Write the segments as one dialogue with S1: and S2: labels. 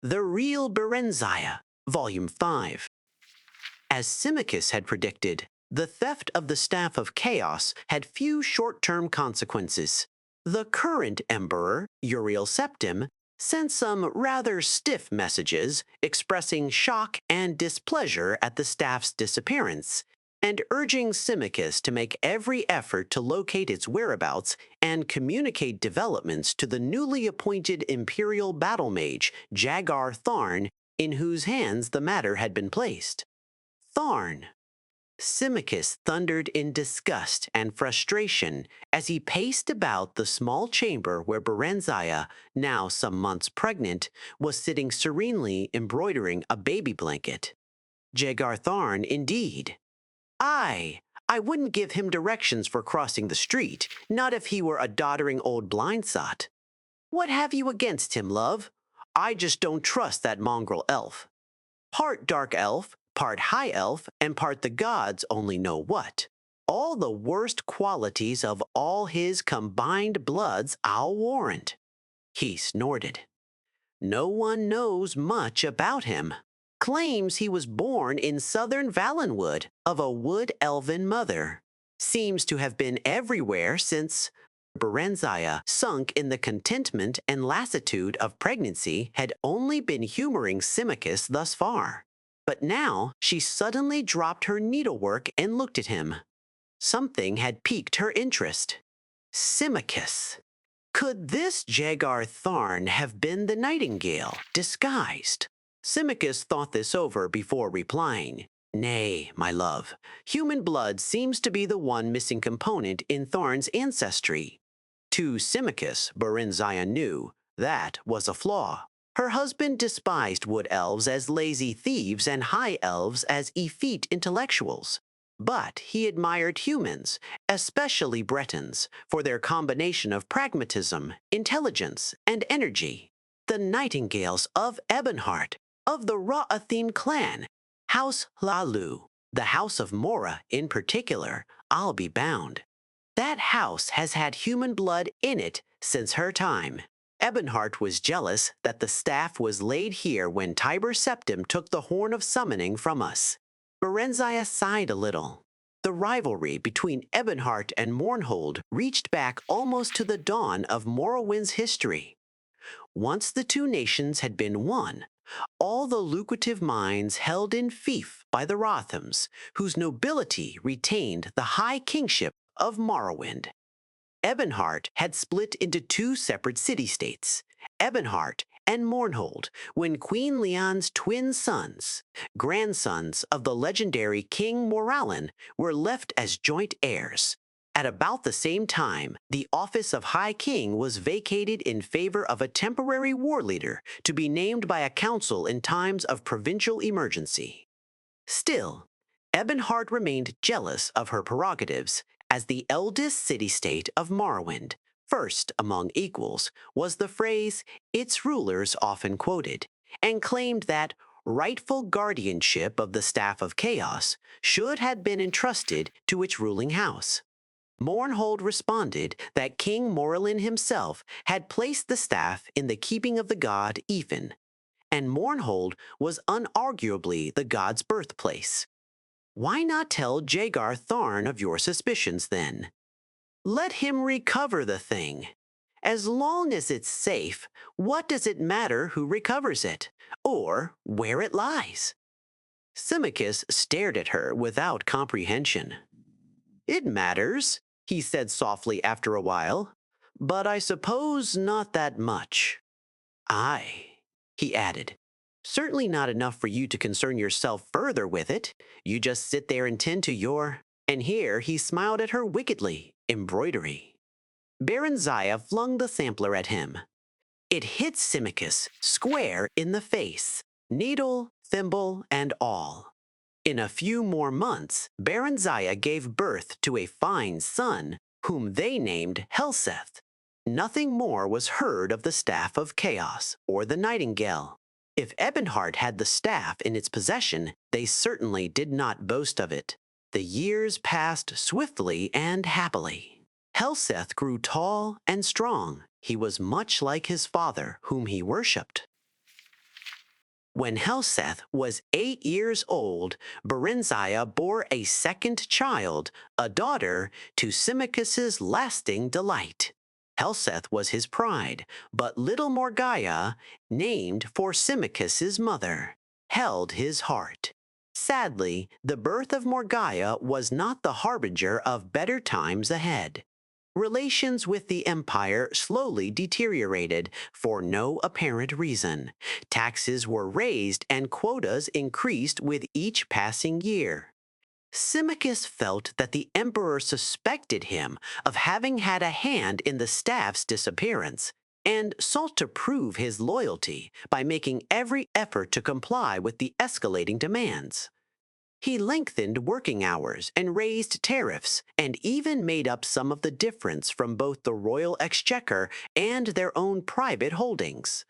S1: The Real Barenziah, Volume 5. As Symmachus had predicted, the theft of the Staff of Chaos had few short-term consequences. The current emperor, Uriel Septim, sent some rather stiff messages expressing shock and displeasure at the staff's disappearance, and urging Symmachus to make every effort to locate its whereabouts and communicate developments to the newly appointed imperial battle mage, Jagar Tharn, in whose hands the matter had been placed. Tharn. Symmachus thundered in disgust and frustration as he paced about the small chamber where Barenziah, now some months pregnant, was sitting serenely embroidering a baby blanket. Jagar Tharn, indeed. I wouldn't give him directions for crossing the street, not if he were a doddering old blindsot. What have you against him, love? I just don't trust that mongrel elf. Part dark elf, part high elf, and part the gods only know what. All the worst qualities of all his combined bloods, I'll warrant. He snorted. No one knows much about him. Claims he was born in southern Valenwood of a wood-elven mother. Seems to have been everywhere since Barenziah, sunk in the contentment and lassitude of pregnancy, had only been humoring Symmachus thus far. But now she suddenly dropped her needlework and looked at him. Something had piqued her interest. Symmachus. Could this Jagar Tharn have been the nightingale, disguised? Symmachus thought this over before replying. Nay, my love, human blood seems to be the one missing component in Tharn's ancestry. To Symmachus, Barenziah knew, that was a flaw. Her husband despised wood elves as lazy thieves and high elves as effete intellectuals. But he admired humans, especially Bretons, for their combination of pragmatism, intelligence, and energy. The Nightingales of Ebonheart, of the Ra'athim clan, House Lalu, the House of Mora in particular, I'll be bound. That house has had human blood in it since her time. Ebonheart was jealous that the staff was laid here when Tiber Septim took the horn of summoning from us. Barenziah sighed a little. The rivalry between Ebonheart and Mournhold reached back almost to the dawn of Morrowind's history. Once the two nations had been one, all the lucrative mines held in fief by the Rothams, whose nobility retained the high kingship of Morrowind. Ebonheart had split into two separate city-states, Ebonheart and Mournhold, when Queen Leon's twin sons, grandsons of the legendary King Moralin, were left as joint heirs. At about the same time, the office of High King was vacated in favor of a temporary war leader to be named by a council in times of provincial emergency. Still, Ebonheart remained jealous of her prerogatives, as the eldest city-state of Morrowind, first among equals, was the phrase its rulers often quoted, and claimed that rightful guardianship of the Staff of Chaos should have been entrusted to its ruling house. Mournhold responded that King Moralin himself had placed the staff in the keeping of the god Ethan, and Mournhold was unarguably the god's birthplace. Why not tell Jagar Tharn of your suspicions, then? Let him recover the thing. As long as it's safe, what does it matter who recovers it, or where it lies? Symmachus stared at her without comprehension. It matters, he said softly after a while, but I suppose not that much. Aye, he added. Certainly not enough for you to concern yourself further with it. You just sit there and tend to your... And here he smiled at her wickedly. Embroidery. Barenziah flung the sampler at him. It hit Symmachus square in the face, needle, thimble, and all. In a few more months, Barenziah gave birth to a fine son, whom they named Helseth. Nothing more was heard of the Staff of Chaos or the Nightingale. If Ebonheart had the staff in its possession, they certainly did not boast of it. The years passed swiftly and happily. Helseth grew tall and strong. He was much like his father, whom he worshipped. When Helseth was 8 years old, Barenziah bore a second child, a daughter, to Symmachus's lasting delight. Helseth was his pride, but little Morgiah, named for Symmachus's mother, held his heart. Sadly, the birth of Morgiah was not the harbinger of better times ahead. Relations with the empire slowly deteriorated for no apparent reason. Taxes were raised and quotas increased with each passing year. Symmachus felt that the emperor suspected him of having had a hand in the staff's disappearance and sought to prove his loyalty by making every effort to comply with the escalating demands. He lengthened working hours and raised tariffs, and even made up some of the difference from both the royal exchequer and their own private holdings.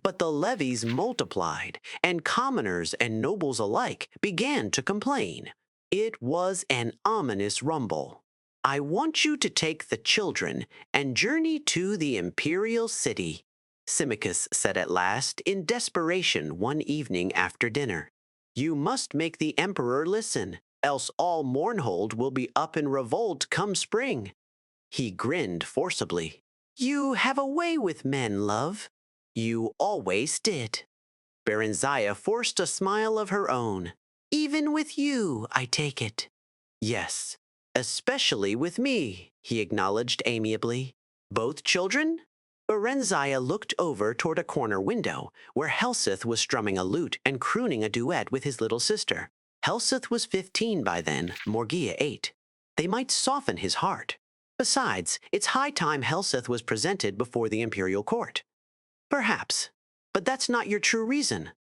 S1: But the levies multiplied, and commoners and nobles alike began to complain. It was an ominous rumble. "I want you to take the children and journey to the imperial city," Symmachus said at last in desperation one evening after dinner. "You must make the emperor listen, else all Mournhold will be up in revolt come spring." He grinned forcibly. "You have a way with men, love. You always did." Barenziah forced a smile of her own. "Even with you, I take it." "Yes, especially with me," he acknowledged amiably. "Both children?" Barenziah looked over toward a corner window, where Helseth was strumming a lute and crooning a duet with his little sister. Helseth was 15 by then, Morgiah 8. They might soften his heart. Besides, it's high time Helseth was presented before the imperial court. "Perhaps, but that's not your true reason."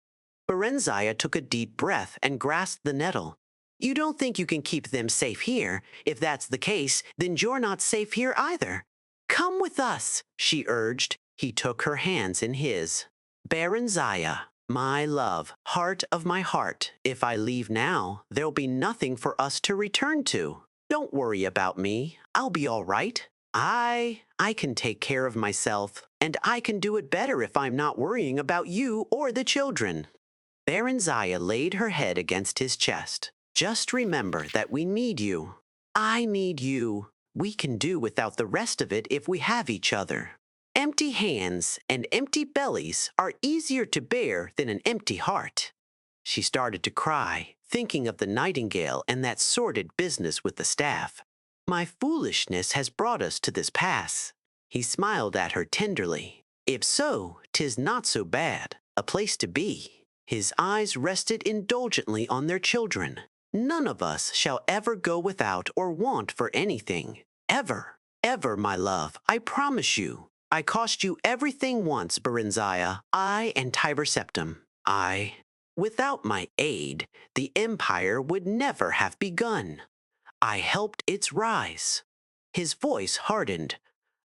S1: Barenziah took a deep breath and grasped the nettle. "You don't think you can keep them safe here? If that's the case, then you're not safe here either. Come with us," she urged. He took her hands in his. "Barenziah, my love, heart of my heart, if I leave now, there'll be nothing for us to return to. Don't worry about me. I'll be all right. I can take care of myself, and I can do it better if I'm not worrying about you or the children." Barenziah laid her head against his chest. "Just remember that we need you. I need you. We can do without the rest of it if we have each other. Empty hands and empty bellies are easier to bear than an empty heart." She started to cry, thinking of the nightingale and that sordid business with the staff. "My foolishness has brought us to this pass." He smiled at her tenderly. "If so, 'tis not so bad a place to be." His eyes rested indulgently on their children. "None of us shall ever go without or want for anything. Ever, ever, my love, I promise you. I cost you everything once, Barenziah, I and Tiber Septim. Without my aid, the empire would never have begun. I helped its rise." His voice hardened.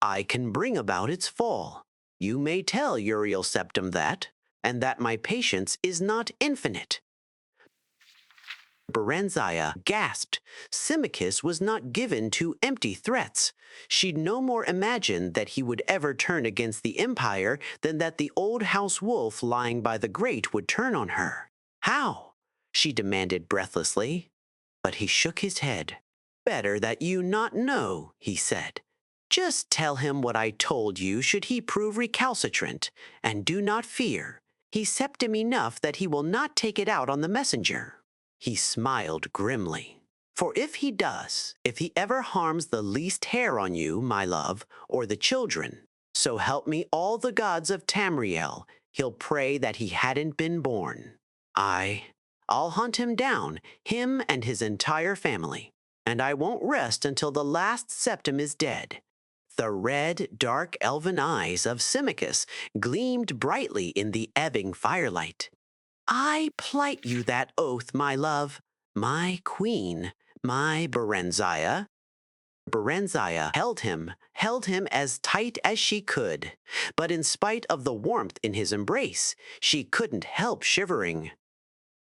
S1: "I can bring about its fall. You may tell Uriel Septim that, and that my patience is not infinite." Barenziah gasped. Symmachus was not given to empty threats. She'd no more imagined that he would ever turn against the empire than that the old house wolf lying by the grate would turn on her. "How?" she demanded breathlessly. But he shook his head. "Better that you not know," he said. "Just tell him what I told you should he prove recalcitrant, and do not fear. He's Septim enough that he will not take it out on the messenger." He smiled grimly. "For if he does, if he ever harms the least hair on you, my love, or the children, so help me all the gods of Tamriel, he'll pray that he hadn't been born. I'll hunt him down, him and his entire family, and I won't rest until the last Septim is dead." The red, dark elven eyes of Symmachus gleamed brightly in the ebbing firelight. "I plight you that oath, my love, my queen, my Barenziah." Barenziah held him as tight as she could, but in spite of the warmth in his embrace, she couldn't help shivering.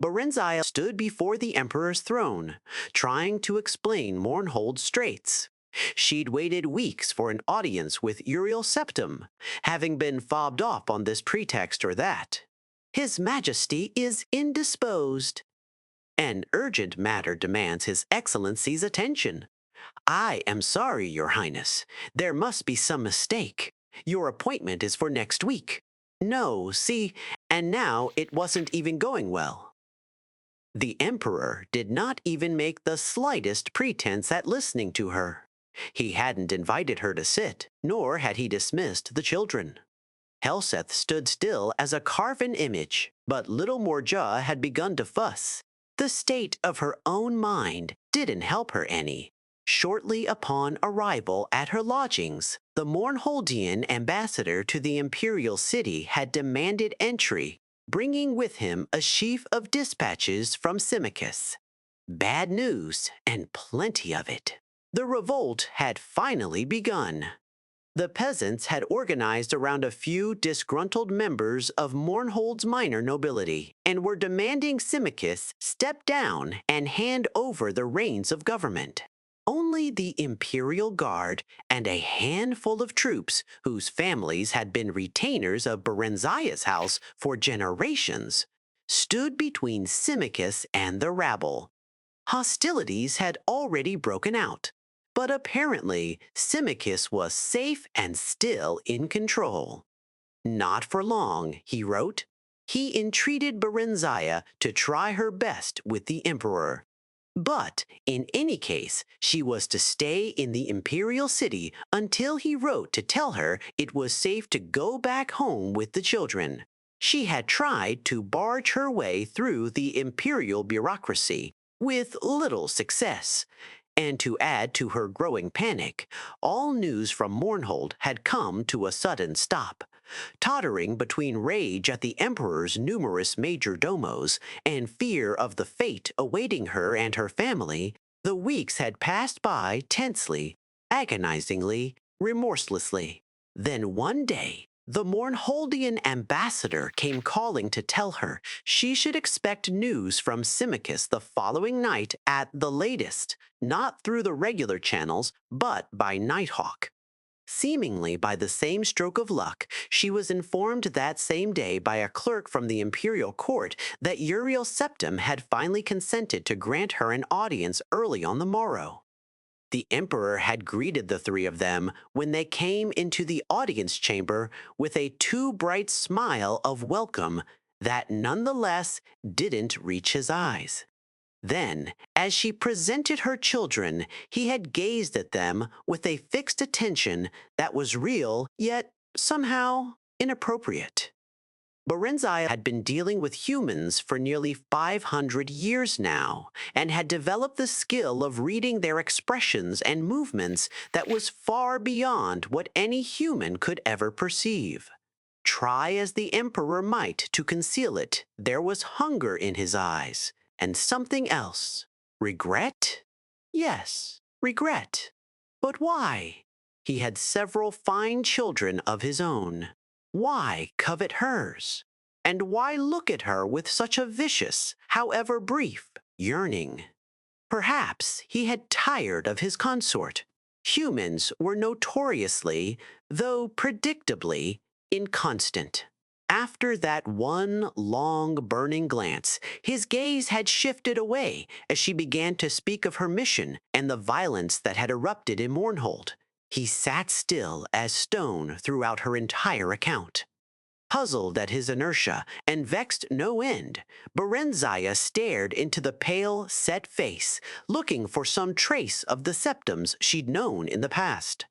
S1: Barenziah stood before the emperor's throne, trying to explain Mournhold's straits. She'd waited weeks for an audience with Uriel Septim, having been fobbed off on this pretext or that. His Majesty is indisposed. An urgent matter demands His Excellency's attention. I am sorry, Your Highness. There must be some mistake. Your appointment is for next week. No, see, and now it wasn't even going well. The Emperor did not even make the slightest pretense at listening to her. He hadn't invited her to sit, nor had he dismissed the children. Helseth stood still as a carven image, but little Morja had begun to fuss. The state of her own mind didn't help her any. Shortly upon arrival at her lodgings, the Mournholdian ambassador to the imperial city had demanded entry, bringing with him a sheaf of dispatches from Symmachus. Bad news, and plenty of it. The revolt had finally begun. The peasants had organized around a few disgruntled members of Mournhold's minor nobility and were demanding Symmachus step down and hand over the reins of government. Only the Imperial Guard and a handful of troops whose families had been retainers of Barenziah's house for generations stood between Symmachus and the rabble. Hostilities had already broken out, but apparently Symmachus was safe and still in control. Not for long, he wrote. He entreated Barenziah to try her best with the emperor. But, in any case, she was to stay in the imperial city until he wrote to tell her it was safe to go back home with the children. She had tried to barge her way through the imperial bureaucracy, with little success. And to add to her growing panic, all news from Mournhold had come to a sudden stop. Tottering between rage at the emperor's numerous major domos and fear of the fate awaiting her and her family, the weeks had passed by tensely, agonizingly, remorselessly. Then one day, the Mournholdian ambassador came calling to tell her she should expect news from Symmachus the following night at the latest, not through the regular channels, but by Nighthawk. Seemingly by the same stroke of luck, she was informed that same day by a clerk from the imperial court that Uriel Septim had finally consented to grant her an audience early on the morrow. The emperor had greeted the three of them when they came into the audience chamber with a too bright smile of welcome that nonetheless didn't reach his eyes. Then, as she presented her children, he had gazed at them with a fixed attention that was real, yet somehow inappropriate. Barenziah had been dealing with humans for nearly 500 years now, and had developed the skill of reading their expressions and movements that was far beyond what any human could ever perceive. Try as the emperor might to conceal it, there was hunger in his eyes. And something else. Regret? Yes, regret. But why? He had several fine children of his own. Why covet hers? And why look at her with such a vicious, however brief, yearning? Perhaps he had tired of his consort. Humans were notoriously, though predictably, inconstant. After that one long, burning glance, his gaze had shifted away as she began to speak of her mission and the violence that had erupted in Mournhold. He sat still as stone throughout her entire account. Puzzled at his inertia and vexed no end, Barenziah stared into the pale, set face, looking for some trace of the Septims she'd known in the past.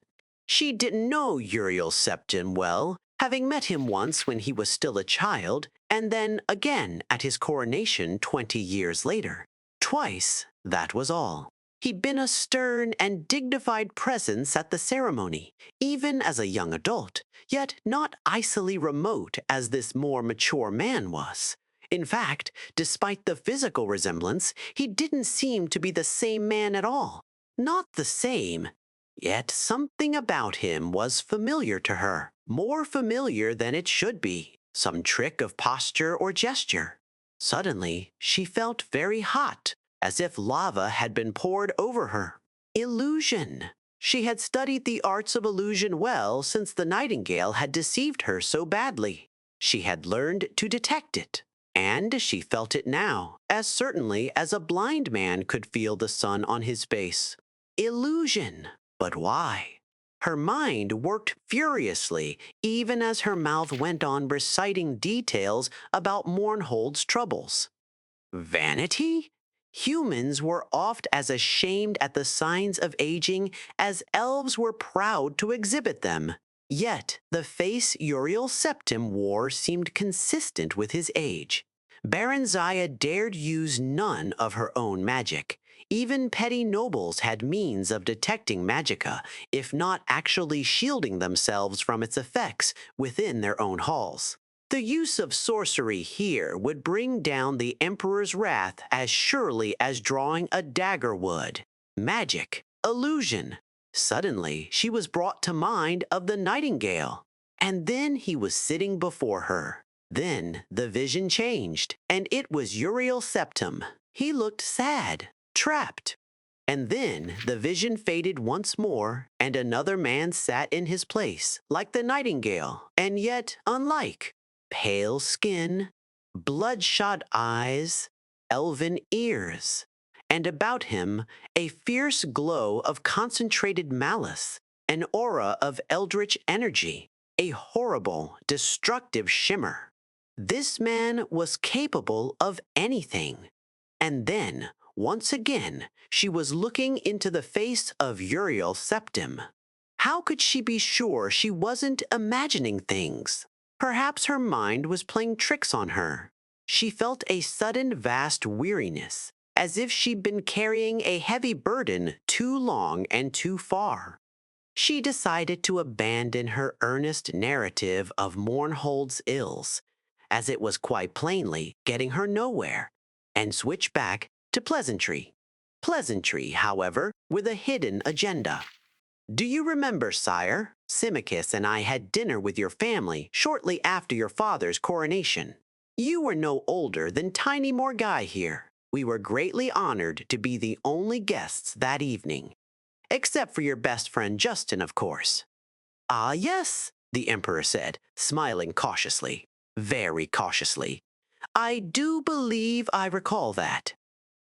S1: She didn't know Uriel Septim well, having met him once when he was still a child, and then again at his coronation 20 years later. Twice, that was all. He'd been a stern and dignified presence at the ceremony, even as a young adult, yet not icily remote as this more mature man was. In fact, despite the physical resemblance, he didn't seem to be the same man at all. Not the same. Yet something about him was familiar to her, more familiar than it should be, some trick of posture or gesture. Suddenly, she felt very hot, as if lava had been poured over her. Illusion. She had studied the arts of illusion well since the nightingale had deceived her so badly. She had learned to detect it, and she felt it now, as certainly as a blind man could feel the sun on his face. Illusion. But why? Her mind worked furiously, even as her mouth went on reciting details about Mournhold's troubles. Vanity? Humans were oft as ashamed at the signs of aging as elves were proud to exhibit them. Yet the face Uriel Septim wore seemed consistent with his age. Barenziah dared use none of her own magic. Even petty nobles had means of detecting magicka, if not actually shielding themselves from its effects within their own halls. The use of sorcery here would bring down the Emperor's wrath as surely as drawing a dagger would. Magic, illusion. Suddenly, she was brought to mind of the nightingale. And then he was sitting before her. Then the vision changed, and it was Uriel Septim. He looked sad, trapped. And then the vision faded once more, and another man sat in his place, like the nightingale, and yet unlike. Pale skin, bloodshot eyes, elven ears, and about him a fierce glow of concentrated malice, an aura of eldritch energy, a horrible, destructive shimmer. This man was capable of anything. And then, once again, she was looking into the face of Uriel Septim. How could she be sure she wasn't imagining things? Perhaps her mind was playing tricks on her. She felt a sudden vast weariness, as if she'd been carrying a heavy burden too long and too far. She decided to abandon her earnest narrative of Mournhold's ills, as it was quite plainly getting her nowhere, and switch back to pleasantry. Pleasantry, however, with a hidden agenda. Do you remember, sire? Symmachus and I had dinner with your family shortly after your father's coronation. You were no older than Tiny Morgai here. We were greatly honored to be the only guests that evening. Except for your best friend Justin, of course. Ah, yes, the Emperor said, smiling cautiously. Very cautiously. I do believe I recall that.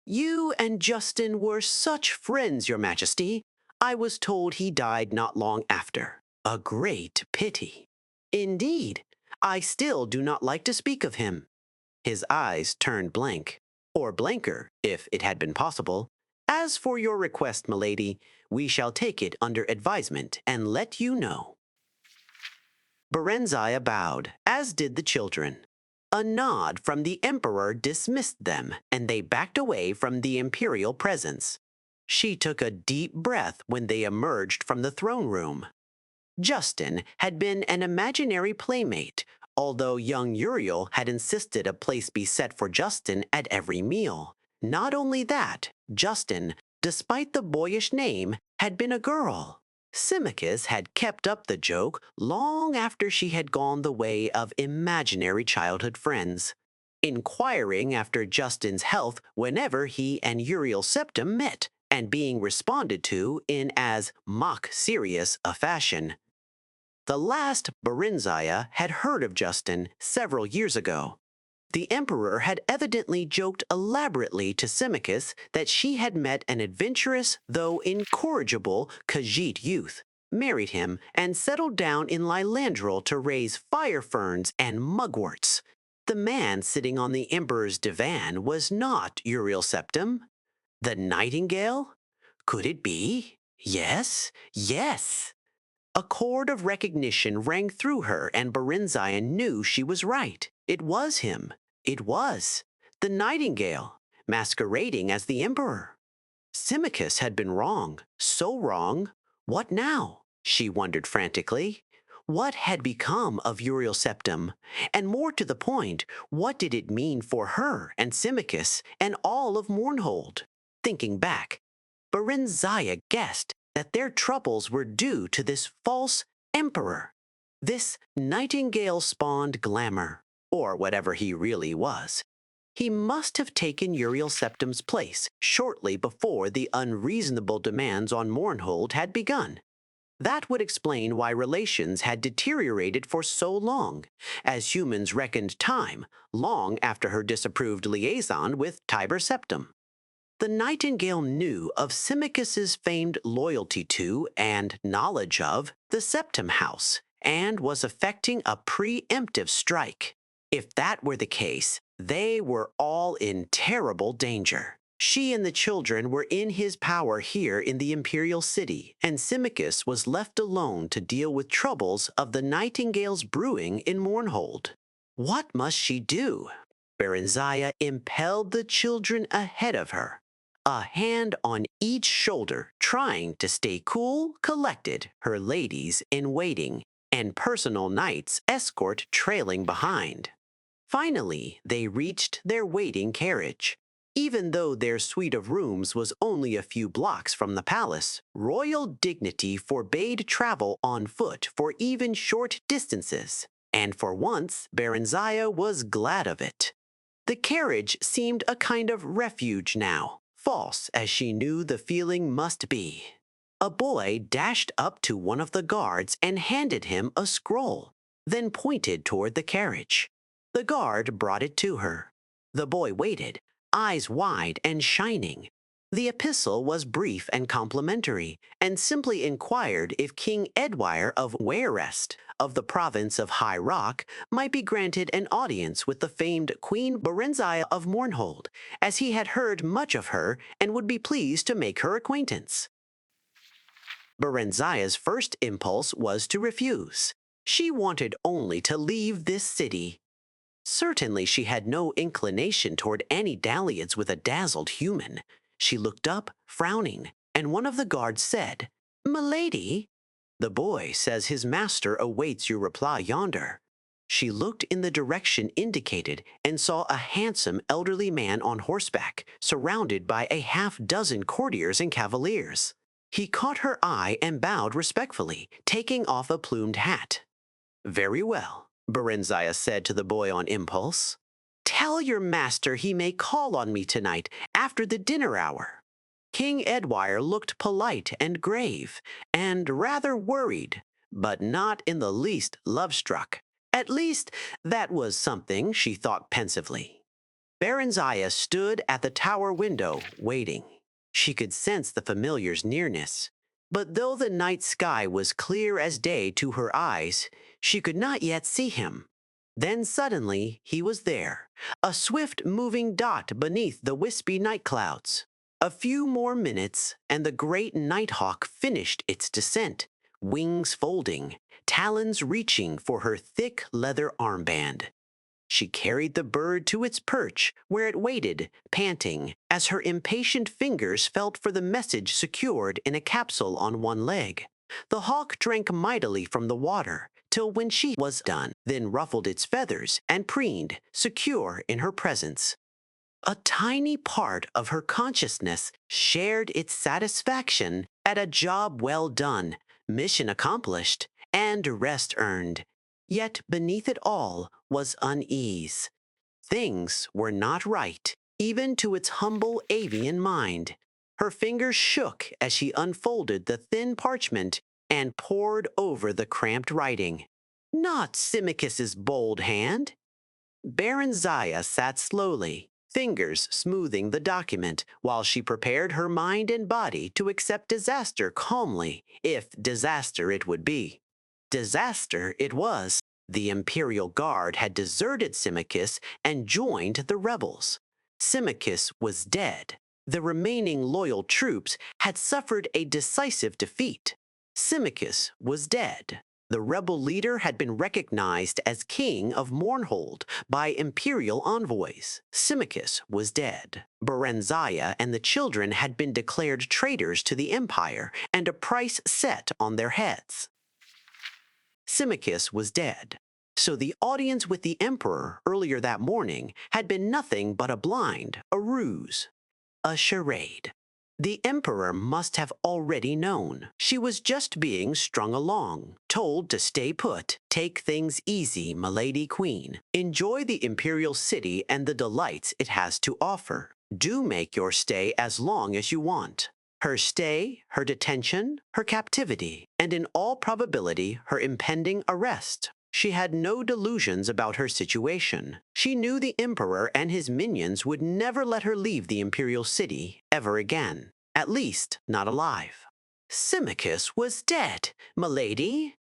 S1: You and Justin were such friends, your Majesty. I was told he died not long after. A great pity. Indeed, I still do not like to speak of him. His eyes turned blank, or blanker, if it had been possible. As for your request, milady, we shall take it under advisement and let you know. Barenziah bowed, as did the children. A nod from the Emperor dismissed them, and they backed away from the imperial presence. She took a deep breath when they emerged from the throne room. Justin had been an imaginary playmate, although young Uriel had insisted a place be set for Justin at every meal. Not only that, Justin, despite the boyish name, had been a girl. Symmachus had kept up the joke long after she had gone the way of imaginary childhood friends, inquiring after Justin's health whenever he and Uriel Septim met, and being responded to in as mock-serious a fashion. The last Barenziah had heard of Justin several years ago. The Emperor had evidently joked elaborately to Symmachus that she had met an adventurous, though incorrigible, Khajiit youth, married him, and settled down in Lilandril to raise fire ferns and mugworts. The man sitting on the Emperor's divan was not Uriel Septim. The nightingale? Could it be? Yes, yes. A chord of recognition rang through her, and Barenziah knew she was right. It was him. It was. The nightingale, masquerading as the Emperor. Symmachus had been wrong. So wrong. What now? She wondered frantically. What had become of Uriel Septim? And more to the point, what did it mean for her and Symmachus and all of Mournhold? Thinking back, Barenziah guessed that their troubles were due to this false emperor, this nightingale-spawned glamour, or whatever he really was. He must have taken Uriel Septim's place shortly before the unreasonable demands on Mournhold had begun. That would explain why relations had deteriorated for so long, as humans reckoned time long after her disapproved liaison with Tiber Septim. The Nightingale knew of Symmachus's famed loyalty to and knowledge of the Septim House and was effecting a preemptive strike. If that were the case, they were all in terrible danger. She and the children were in his power here in the imperial city, and Symmachus was left alone to deal with troubles of the Nightingale's brewing in Mournhold. What must she do? Barenziah impelled the children ahead of her, a hand on each shoulder, trying to stay cool, collected, her ladies in waiting, and personal knights escort trailing behind. Finally, they reached their waiting carriage. Even though their suite of rooms was only a few blocks from the palace, royal dignity forbade travel on foot for even short distances, and for once, Barenziah was glad of it. The carriage seemed a kind of refuge now, false as she knew the feeling must be. A boy dashed up to one of the guards and handed him a scroll, then pointed toward the carriage. The guard brought it to her. The boy waited, eyes wide and shining. The epistle was brief and complimentary, and simply inquired if King Edwire of Wairest, of the province of High Rock, might be granted an audience with the famed Queen Barenziah of Mournhold, as he had heard much of her and would be pleased to make her acquaintance. Barenziah's first impulse was to refuse. She wanted only to leave this city. Certainly she had no inclination toward any dalliance with a dazzled human. She looked up, frowning, and one of the guards said, "Milady?" "The boy says his master awaits your reply yonder." She looked in the direction indicated and saw a handsome elderly man on horseback, surrounded by a half-dozen courtiers and cavaliers. He caught her eye and bowed respectfully, taking off a plumed hat. "Very well," Barenziah said to the boy on impulse. "Tell your master he may call on me tonight after the dinner hour." King Edwire looked polite and grave, and rather worried, but not in the least love-struck. At least, that was something, she thought pensively. Barenziah stood at the tower window, waiting. She could sense the familiar's nearness. But though the night sky was clear as day to her eyes, she could not yet see him. Then suddenly he was there, a swift-moving dot beneath the wispy night clouds. A few more minutes, and the great nighthawk finished its descent, wings folding, talons reaching for her thick leather armband. She carried the bird to its perch, where it waited, panting, as her impatient fingers felt for the message secured in a capsule on one leg. The hawk drank mightily from the water, till when she was done, then ruffled its feathers and preened, secure in her presence. A tiny part of her consciousness shared its satisfaction at a job well done, mission accomplished, and rest earned. Yet beneath it all was unease. Things were not right, even to its humble avian mind. Her fingers shook as she unfolded the thin parchment and pored over the cramped writing. Not Symmachus's bold hand. Barenziah sat slowly, fingers smoothing the document, while she prepared her mind and body to accept disaster calmly, if disaster it would be. Disaster it was. The Imperial Guard had deserted Symmachus and joined the rebels. Symmachus was dead. The remaining loyal troops had suffered a decisive defeat. Symmachus was dead. The rebel leader had been recognized as king of Mournhold by imperial envoys. Symmachus was dead. Barenziah and the children had been declared traitors to the empire, and a price set on their heads. Symmachus was dead. So the audience with the emperor earlier that morning had been nothing but a blind, a ruse, a charade. The emperor must have already known. She was just being strung along, told to stay put, take things easy, milady queen. Enjoy the imperial city and the delights it has to offer. Do make your stay as long as you want. Her stay, her detention, her captivity, and in all probability her impending arrest. She had no delusions about her situation. She knew the emperor and his minions would never let her leave the imperial city ever again, at least not alive. Symmachus was dead, milady.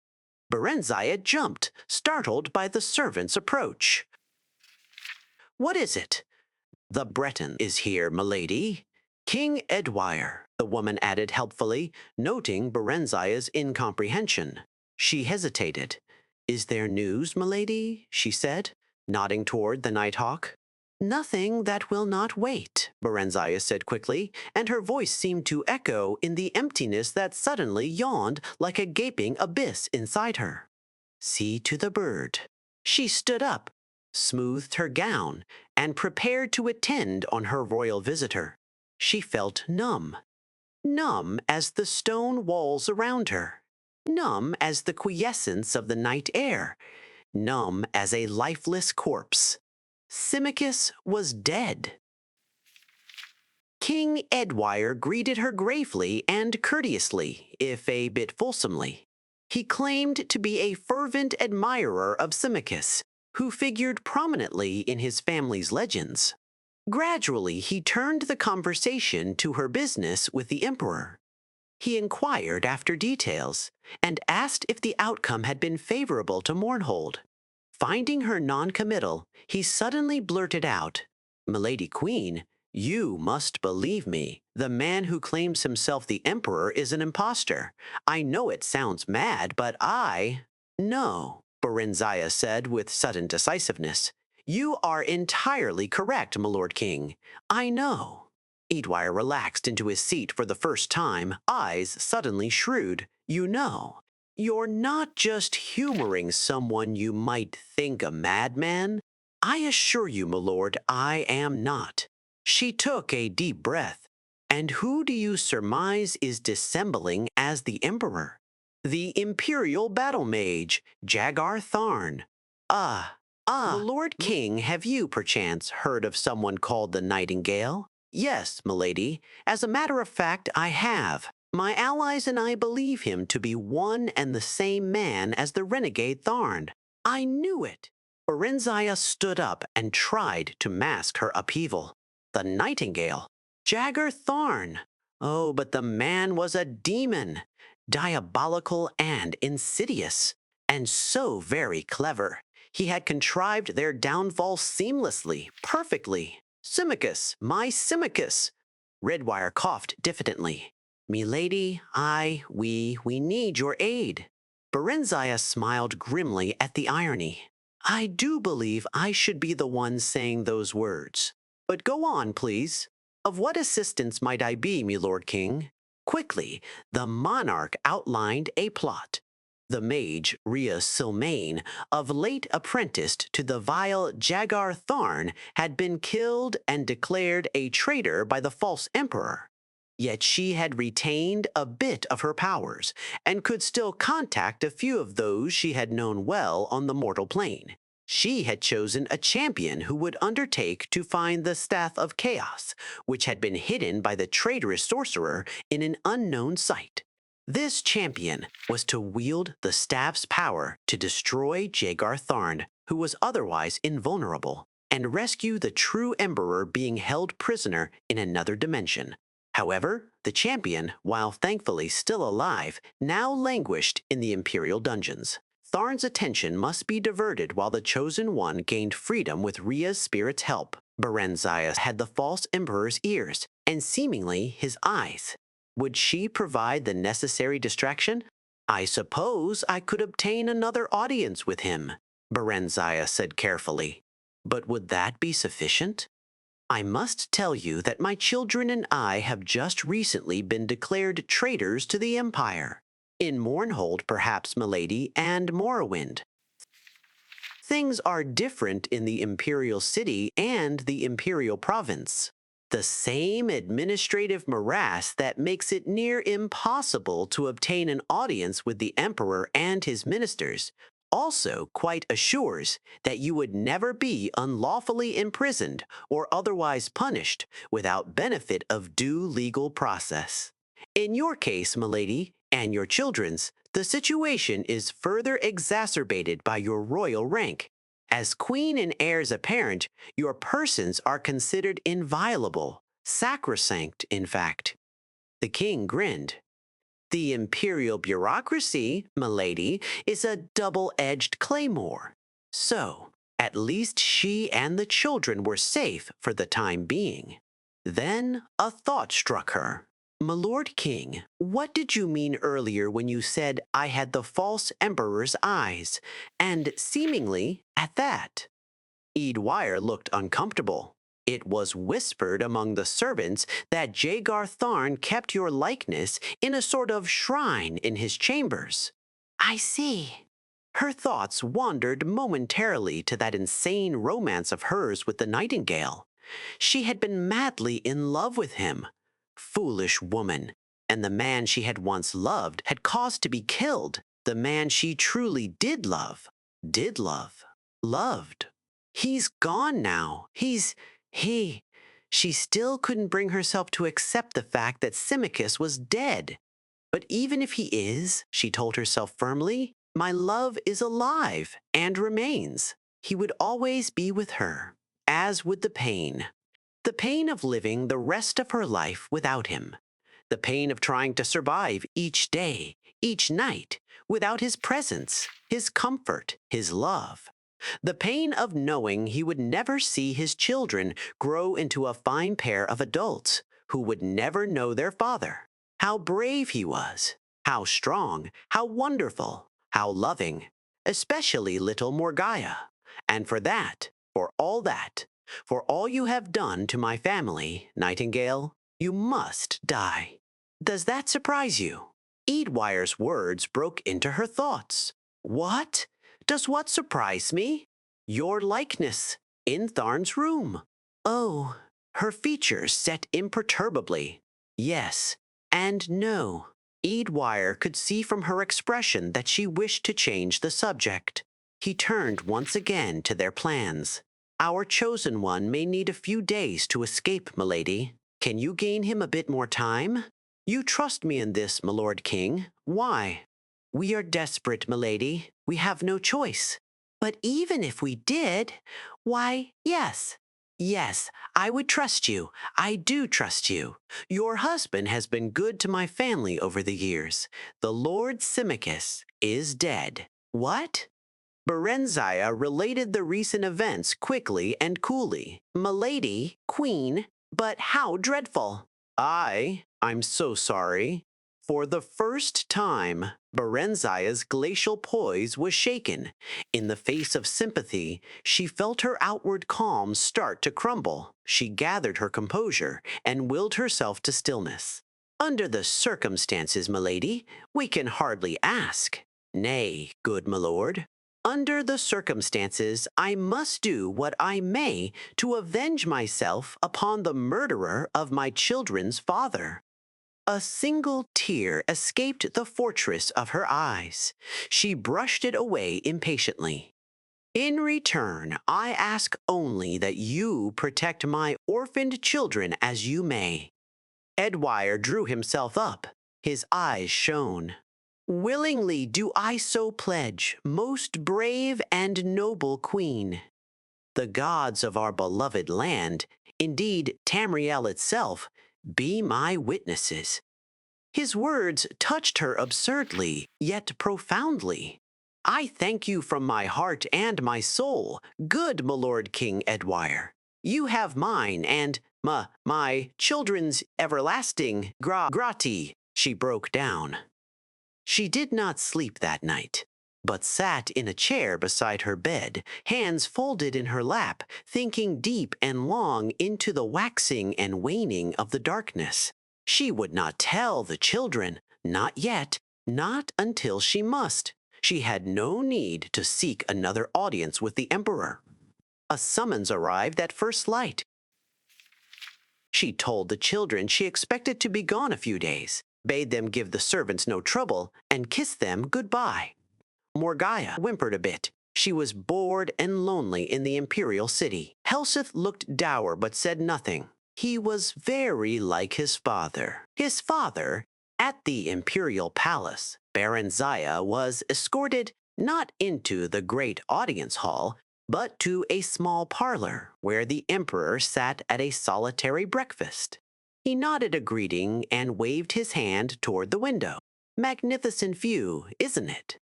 S1: Barenziah jumped, startled by the servant's approach. What is it? The Breton is here, milady. King Edwire, the woman added helpfully, noting Barenziah's incomprehension. She hesitated. Is there news, milady? She said, nodding toward the Nighthawk. Nothing that will not wait, Barenziah said quickly, and her voice seemed to echo in the emptiness that suddenly yawned like a gaping abyss inside her. See to the bird. She stood up, smoothed her gown, and prepared to attend on her royal visitor. She felt numb. Numb as the stone walls around her. Numb as the quiescence of the night air. Numb as a lifeless corpse. Symmachus was dead. King Edwire greeted her gravely and courteously, if a bit fulsomely. He claimed to be a fervent admirer of Symmachus, who figured prominently in his family's legends. Gradually, he turned the conversation to her business with the emperor. He inquired after details and asked if the outcome had been favorable to Mournhold. Finding her non-committal, he suddenly blurted out, "Milady Queen, you must believe me. The man who claims himself the emperor is an impostor. I know it sounds mad, but No, Barenziah said with sudden decisiveness. You are entirely correct, my Lord King. I know. Edwire relaxed into his seat for the first time, eyes suddenly shrewd. You know. You're not just humoring someone you might think a madman. I assure you, my lord, I am not. She took a deep breath. And who do you surmise is dissembling as the emperor? The imperial battle mage, Jagar Tharn. My Lord King, have you, perchance, heard of someone called the Nightingale? Yes, milady. As a matter of fact, I have. My allies and I believe him to be one and the same man as the renegade Tharn. I knew it. Barenziah stood up and tried to mask her upheaval. The Nightingale. Jagar Tharn. Oh, but the man was a demon. Diabolical and insidious. And so very clever. He had contrived their downfall seamlessly, perfectly. Symmachus, my Symmachus! Redwire coughed diffidently. Milady, we need your aid. Barenziah smiled grimly at the irony. I do believe I should be the one saying those words. But go on, please. Of what assistance might I be, my Lord King? Quickly, the monarch outlined a plot. The mage, Rhea Silmain, of late apprenticed to the vile Jagar Tharn, had been killed and declared a traitor by the false emperor. Yet she had retained a bit of her powers, and could still contact a few of those she had known well on the mortal plane. She had chosen a champion who would undertake to find the Staff of Chaos, which had been hidden by the traitorous sorcerer in an unknown site. This champion was to wield the staff's power to destroy Jagar Tharn, who was otherwise invulnerable, and rescue the true emperor being held prisoner in another dimension. However, the champion, while thankfully still alive, now languished in the imperial dungeons. Tharn's attention must be diverted while the chosen one gained freedom with Rhea's spirit's help. Barenziah had the false emperor's ears, and seemingly his eyes. Would she provide the necessary distraction? I suppose I could obtain another audience with him, Barenziah said carefully. But would that be sufficient? I must tell you that my children and I have just recently been declared traitors to the Empire. In Mournhold, perhaps, milady, and Morrowind. Things are different in the Imperial City and the Imperial Province. The same administrative morass that makes it near impossible to obtain an audience with the Emperor and his ministers also quite assures that you would never be unlawfully imprisoned or otherwise punished without benefit of due legal process. In your case, milady, and your children's, the situation is further exacerbated by your royal rank. As queen and heirs apparent, your persons are considered inviolable, sacrosanct, in fact. The king grinned. The imperial bureaucracy, milady, is a double-edged claymore. So, at least she and the children were safe for the time being. Then a thought struck her. My lord king, what did you mean earlier when you said I had the false emperor's eyes, and seemingly at that? Edwire looked uncomfortable. It was whispered among the servants that Jagar Tharn kept your likeness in a sort of shrine in his chambers. I see. Her thoughts wandered momentarily to that insane romance of hers with the nightingale. She had been madly in love with him. Foolish woman. And the man she had once loved had caused to be killed. The man she truly did love. Loved. He's gone now. He. She still couldn't bring herself to accept the fact that Symmachus was dead. But even if he is, she told herself firmly, my love is alive and remains. He would always be with her, as would the pain. The pain of living the rest of her life without him. The pain of trying to survive each day, each night, without his presence, his comfort, his love. The pain of knowing he would never see his children grow into a fine pair of adults who would never know their father. How brave he was, how strong, how wonderful, how loving, especially little Morgaya. And for that, for all you have done to my family, Nightingale, you must die. Does that surprise you? Eadwire's words broke into her thoughts. What? Does what surprise me? Your likeness in Tharn's room. Oh, her features set imperturbably. Yes and no. Eadwire could see from her expression that she wished to change the subject. He turned once again to their plans. Our chosen one may need a few days to escape, milady. Can you gain him a bit more time? You trust me in this, my lord king. Why? We are desperate, milady. We have no choice. But even if we did, why, yes. Yes, I would trust you. I do trust you. Your husband has been good to my family over the years. The Lord Symmachus is dead. What? Barenziah related the recent events quickly and coolly. Milady, queen, but how dreadful. I'm so sorry. For the first time, Barenziah's glacial poise was shaken. In the face of sympathy, she felt her outward calm start to crumble. She gathered her composure and willed herself to stillness. Under the circumstances, milady, we can hardly ask. Nay, good my lord. Under the circumstances, I must do what I may to avenge myself upon the murderer of my children's father. A single tear escaped the fortress of her eyes. She brushed it away impatiently. In return, I ask only that you protect my orphaned children as you may. Edwire drew himself up. His eyes shone. Willingly do I so pledge, most brave and noble queen. The gods of our beloved land, indeed Tamriel itself, be my witnesses. His words touched her absurdly, yet profoundly. I thank you from my heart and my soul, good my lord King Edwire. You have mine and my children's everlasting grati. She broke down. She did not sleep that night, but sat in a chair beside her bed, hands folded in her lap, thinking deep and long into the waxing and waning of the darkness. She would not tell the children, not yet, not until she must. She had no need to seek another audience with the emperor. A summons arrived at first light. She told the children she expected to be gone a few days, bade them give the servants no trouble, and kissed them goodbye. Morgaya whimpered a bit. She was bored and lonely in the imperial city. Helseth looked dour but said nothing. He was very like his father. His father, At the imperial palace, Barenziah was escorted not into the great audience hall, but to a small parlor where the emperor sat at a solitary breakfast. He nodded a greeting and waved his hand toward the window. Magnificent view, isn't it?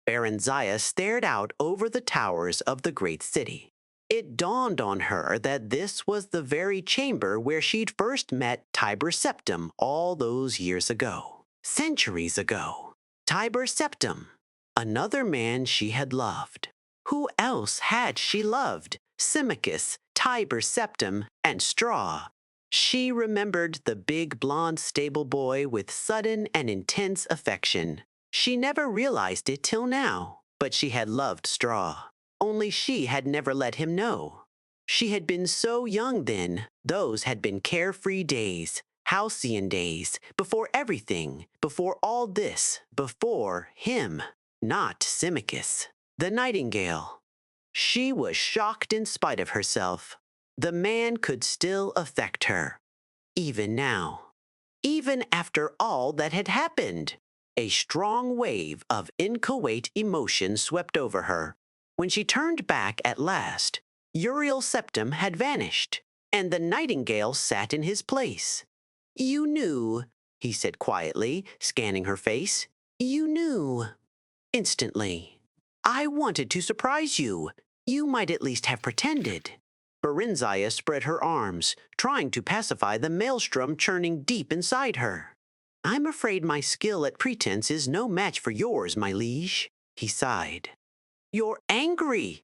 S1: Barenziah stared out over the towers of the great city. It dawned on her that this was the very chamber where she'd first met Tiber Septim all those years ago. Centuries ago. Tiber Septim, another man she had loved. Who else had she loved? Symmachus, Tiber Septim, and Straw. She remembered the big blonde stable boy with sudden and intense affection. She never realized it till now, but she had loved Straw. Only she had never let him know. She had been so young then. Those had been carefree days, halcyon days, before everything, before all this, before him, not Symmachus. The nightingale. She was shocked in spite of herself. The man could still affect her, even now, even after all that had happened. A strong wave of inchoate emotion swept over her. When she turned back at last, Uriel Septim had vanished, and the nightingale sat in his place. "You knew," he said quietly, scanning her face. "You knew." Instantly. "I wanted to surprise you. You might at least have pretended." Barenziah spread her arms, trying to pacify the maelstrom churning deep inside her. "I'm afraid my skill at pretense is no match for yours, my liege," he sighed. "You're angry."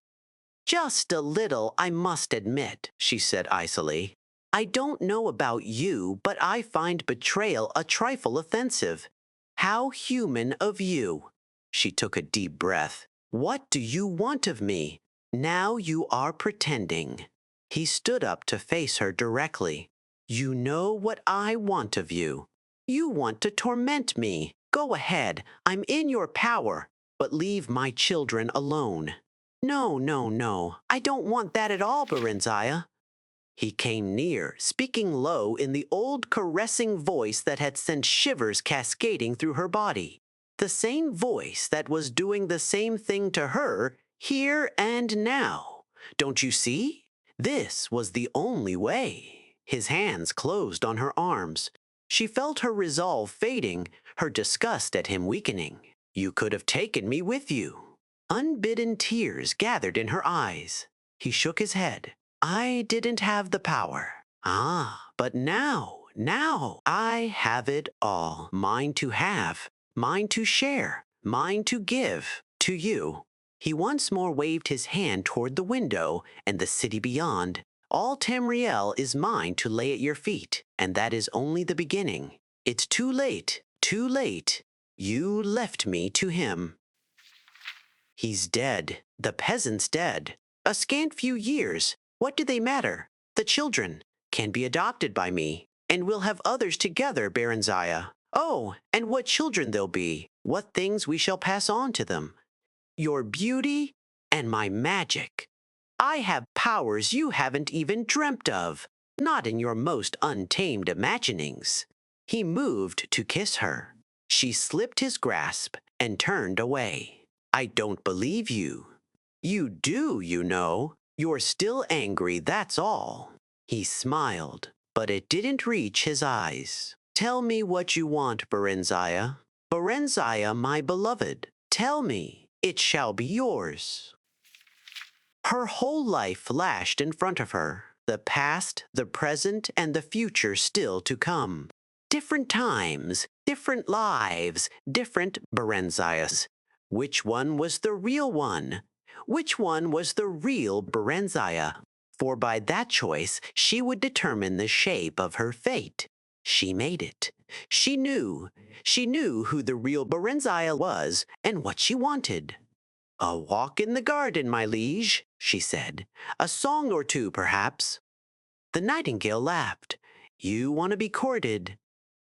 S1: "Just a little, I must admit," she said icily. "I don't know about you, but I find betrayal a trifle offensive. How human of you." She took a deep breath. "What do you want of me? Now you are pretending." He stood up to face her directly. "You know what I want of you. You want to torment me. Go ahead, I'm in your power, but leave my children alone." "No, no, no, I don't want that at all, Barenziah." He came near, speaking low in the old caressing voice that had sent shivers cascading through her body. The same voice that was doing the same thing to her, here and now. Don't you see? This was the only way. His hands closed on her arms. She felt her resolve fading, her disgust at him weakening. "You could have taken me with you." Unbidden tears gathered in her eyes. He shook his head. "I didn't have the power." "Ah, but now, I have it all. Mine to have, mine to share, mine to give to you." He once more waved his hand toward the window and the city beyond. "All Tamriel is mine to lay at your feet, and that is only the beginning. It's too late, too late. You left me to him. He's dead. The peasant's dead. A scant few years. What do they matter? The children can be adopted by me, and we'll have others together, Barenziah. Oh, and what children they'll be. What things we shall pass on to them. Your beauty and my magic. I have powers you haven't even dreamt of, not in your most untamed imaginings." He moved to kiss her. She slipped his grasp and turned away. "I don't believe you." "You do, you know. You're still angry, that's all." He smiled, but it didn't reach his eyes. "Tell me what you want, Barenziah. Barenziah, my beloved. Tell me. It shall be yours." Her whole life flashed in front of her, the past, the present, and the future still to come. Different times, different lives, different Barenziahs. Which one was the real one? Which one was the real Barenziah? For by that choice she would determine the shape of her fate. She made it. She knew who the real Barenziah was and what she wanted. "A walk in the garden, my liege," she said. "A song or two, perhaps." The nightingale laughed. "You want to be courted.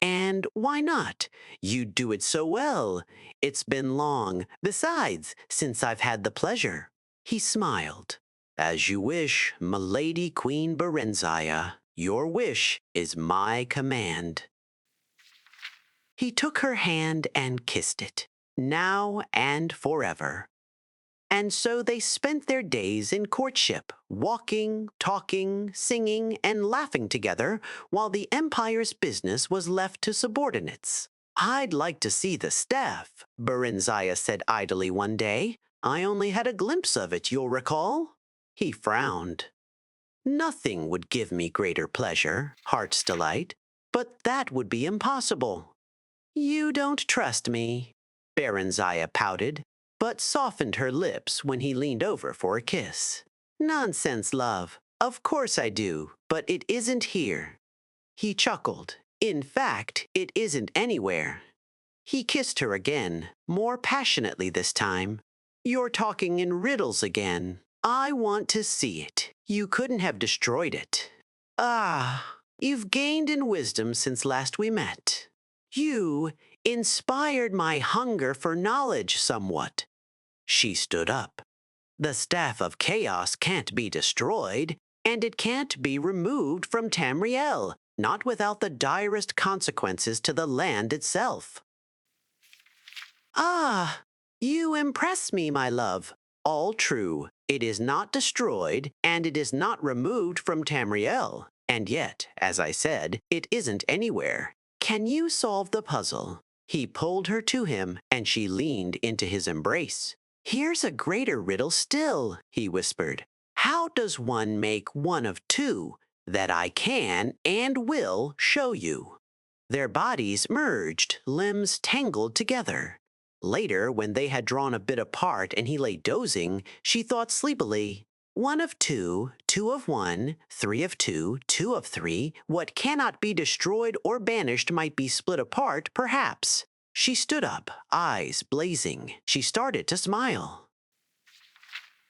S1: And why not? You do it so well. It's been long, besides, since I've had the pleasure." He smiled. "As you wish, milady Queen Barenziah. Your wish is my command." He took her hand and kissed it, now and forever. And so they spent their days in courtship, walking, talking, singing, and laughing together while the empire's business was left to subordinates. "I'd like to see the staff," Barenziah said idly one day. "I only had a glimpse of it, you'll recall." He frowned. "Nothing would give me greater pleasure, heart's delight, but that would be impossible." "You don't trust me," Barenziah pouted, but softened her lips when he leaned over for a kiss. "Nonsense, love. Of course I do, but it isn't here." He chuckled. "In fact, it isn't anywhere." He kissed her again, more passionately this time. "You're talking in riddles again. I want to see it. You couldn't have destroyed it. Ah, you've gained in wisdom since last we met. You inspired my hunger for knowledge somewhat." She stood up. "The Staff of Chaos can't be destroyed, and it can't be removed from Tamriel, not without the direst consequences to the land itself." "Ah, you impress me, my love. All true. It is not destroyed, and it is not removed from Tamriel. And yet, as I said, it isn't anywhere. Can you solve the puzzle?" He pulled her to him, and she leaned into his embrace. "Here's a greater riddle still," he whispered. "How does one make one of two? That I can and will show you." Their bodies merged, limbs tangled together. Later, when they had drawn a bit apart and he lay dozing, she thought sleepily, "One of two, two of one, three of two, two of three, what cannot be destroyed or banished might be split apart, perhaps." She stood up, eyes blazing. She started to smile.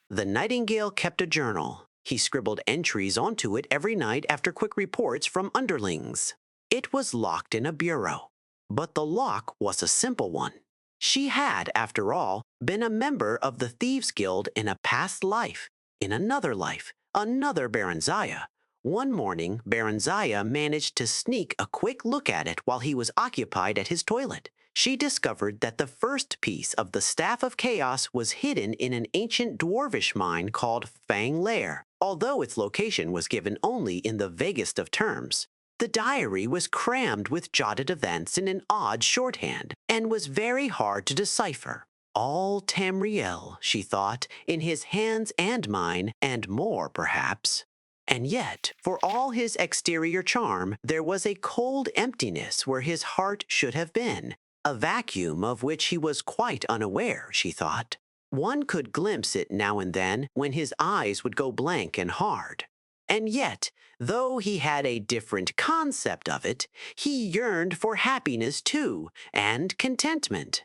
S1: The nightingale kept a journal. He scribbled entries onto it every night after quick reports from underlings. It was locked in a bureau, but the lock was a simple one. She had, after all, been a member of the Thieves' Guild in a past life, in another life, another Barenziah. One morning, Barenziah managed to sneak a quick look at it while he was occupied at his toilet. She discovered that the first piece of the Staff of Chaos was hidden in an ancient dwarvish mine called Fang Lair, although its location was given only in the vaguest of terms. The diary was crammed with jotted events in an odd shorthand, and was very hard to decipher. All Tamriel, she thought, in his hands and mine, and more, perhaps. And yet, for all his exterior charm, there was a cold emptiness where his heart should have been, a vacuum of which he was quite unaware, she thought. One could glimpse it now and then when his eyes would go blank and hard. And yet, though he had a different concept of it, he yearned for happiness too, and contentment.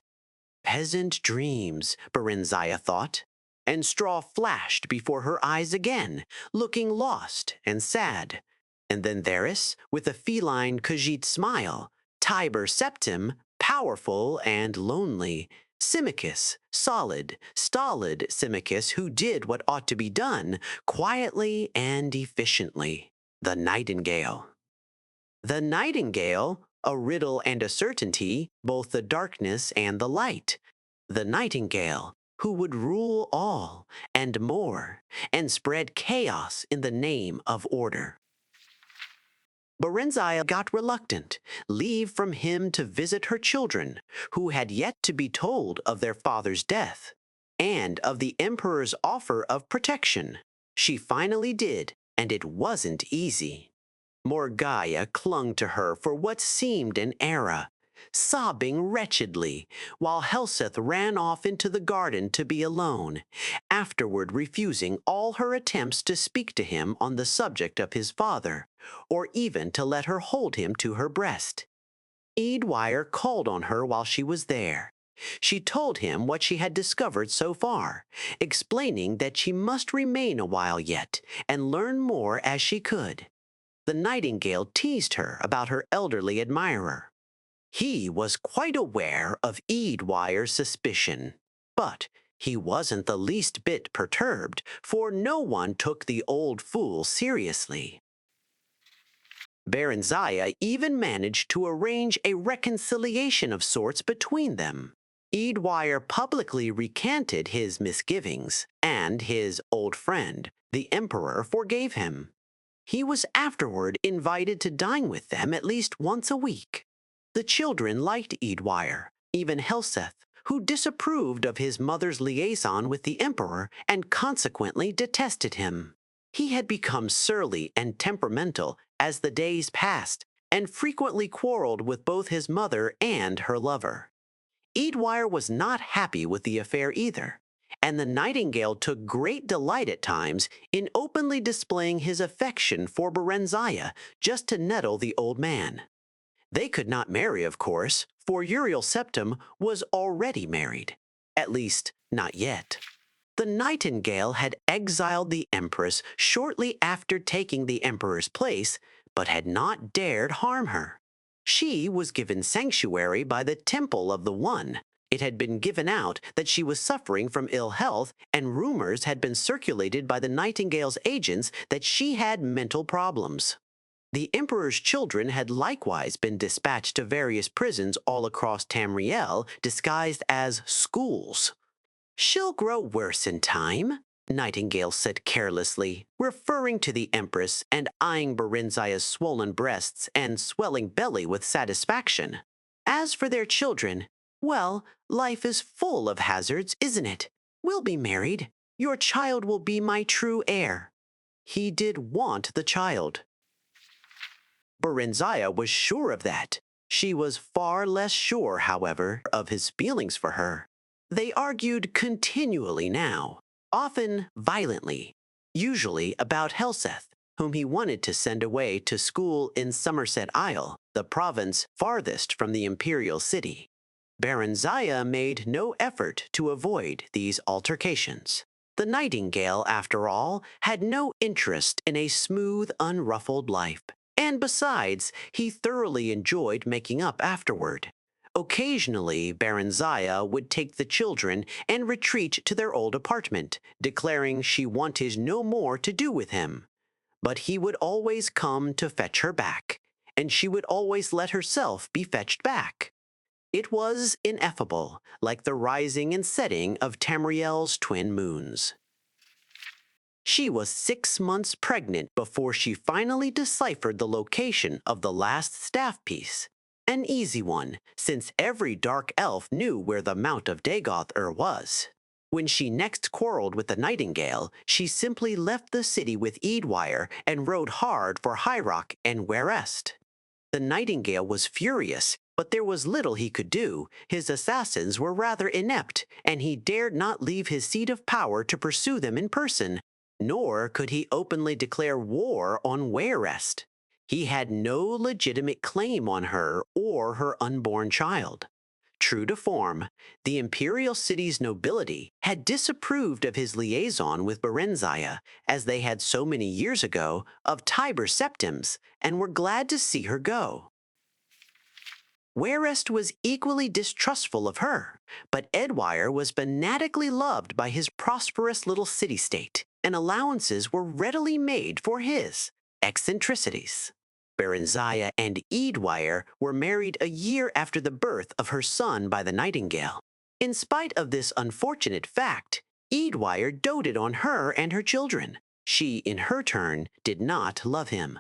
S1: Peasant dreams, Barenziah thought, and straw flashed before her eyes again, looking lost and sad. And then Theris, with a feline Khajiit smile, Tiber Septim, powerful and lonely, Symmachus, solid, stolid Symmachus who did what ought to be done, quietly and efficiently. The nightingale. The nightingale, a riddle and a certainty, both the darkness and the light. The nightingale, who would rule all, and more, and spread chaos in the name of order. Barenziah got reluctant, leave from him to visit her children, who had yet to be told of their father's death, and of the emperor's offer of protection. She finally did, and it wasn't easy. Morgaya clung to her for what seemed an era, sobbing wretchedly, while Helseth ran off into the garden to be alone, afterward refusing all her attempts to speak to him on the subject of his father, or even to let her hold him to her breast. Eadwire called on her while she was there. She told him what she had discovered so far, explaining that she must remain a while yet, and learn more as she could. The nightingale teased her about her elderly admirer. He was quite aware of Eadwire's suspicion, but he wasn't the least bit perturbed, for no one took the old fool seriously. Barenziah even managed to arrange a reconciliation of sorts between them. Eadwire publicly recanted his misgivings, and his old friend, the emperor, forgave him. He was afterward invited to dine with them at least once a week. The children liked Eadwire, even Helseth, who disapproved of his mother's liaison with the emperor and consequently detested him. He had become surly and temperamental as the days passed, and frequently quarreled with both his mother and her lover. Eadwire was not happy with the affair either, and the Nightingale took great delight at times in openly displaying his affection for Barenziah just to nettle the old man. They could not marry, of course, for Uriel Septim was already married. At least, not yet. The Nightingale had exiled the Empress shortly after taking the Emperor's place, but had not dared harm her. She was given sanctuary by the Temple of the One. It had been given out that she was suffering from ill health, and rumors had been circulated by the Nightingale's agents that she had mental problems. The emperor's children had likewise been dispatched to various prisons all across Tamriel, disguised as schools. "She'll grow worse in time," Nightingale said carelessly, referring to the empress and eyeing Barenziah's swollen breasts and swelling belly with satisfaction. "As for their children, well, life is full of hazards, isn't it? We'll be married. Your child will be my true heir." He did want the child. Barenziah was sure of that. She was far less sure, however, of his feelings for her. They argued continually now, often violently, usually about Helseth, whom he wanted to send away to school in Somerset Isle, the province farthest from the imperial city. Barenziah made no effort to avoid these altercations. The Nightingale, after all, had no interest in a smooth, unruffled life. And besides, he thoroughly enjoyed making up afterward. Occasionally, Barenziah would take the children and retreat to their old apartment, declaring she wanted no more to do with him. But he would always come to fetch her back, and she would always let herself be fetched back. It was ineffable, like the rising and setting of Tamriel's twin moons. She was 6 months pregnant before she finally deciphered the location of the last staff piece. An easy one, since every dark elf knew where the Mount of Dagoth was. When she next quarreled with the Nightingale, she simply left the city with Eadwire and rode hard for High and Werest. The Nightingale was furious, but there was little he could do. His assassins were rather inept, and he dared not leave his seat of power to pursue them in person, nor could he openly declare war on Werest. He had no legitimate claim on her or her unborn child. True to form, the imperial city's nobility had disapproved of his liaison with Barenziah, as they had so many years ago of Tiber Septims, and were glad to see her go. Werest was equally distrustful of her, but Eadwire was fanatically loved by his prosperous little city-state, and allowances were readily made for his eccentricities. Barenziah and Eadwire were married a year after the birth of her son by the Nightingale. In spite of this unfortunate fact, Eadwire doted on her and her children. She, in her turn, did not love him.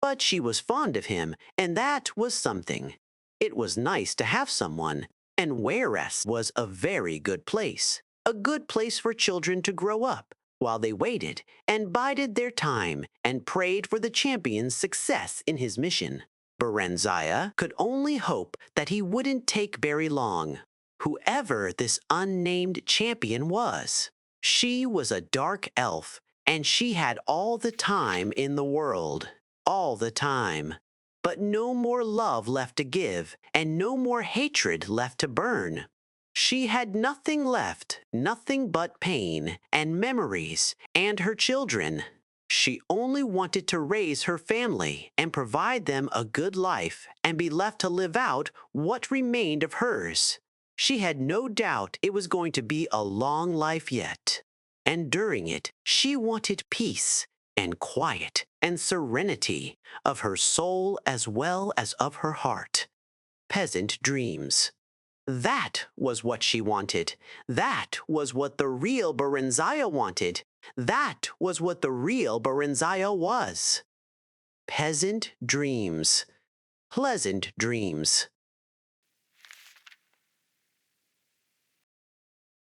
S1: But she was fond of him, and that was something. It was nice to have someone, and Werest was a very good place. A good place for children to grow up, while they waited and bided their time and prayed for the champion's success in his mission. Barenziah could only hope that he wouldn't take very long. Whoever this unnamed champion was, she was a dark elf, and she had all the time in the world. All the time. But no more love left to give, and no more hatred left to burn. She had nothing left, nothing but pain, and memories, and her children. She only wanted to raise her family and provide them a good life and be left to live out what remained of hers. She had no doubt it was going to be a long life yet. And during it, she wanted peace, and quiet and serenity of her soul as well as of her heart. Peasant dreams. That was what she wanted. That was what the real Barenziah wanted. That was what the real Barenziah was. Peasant dreams. Pleasant dreams.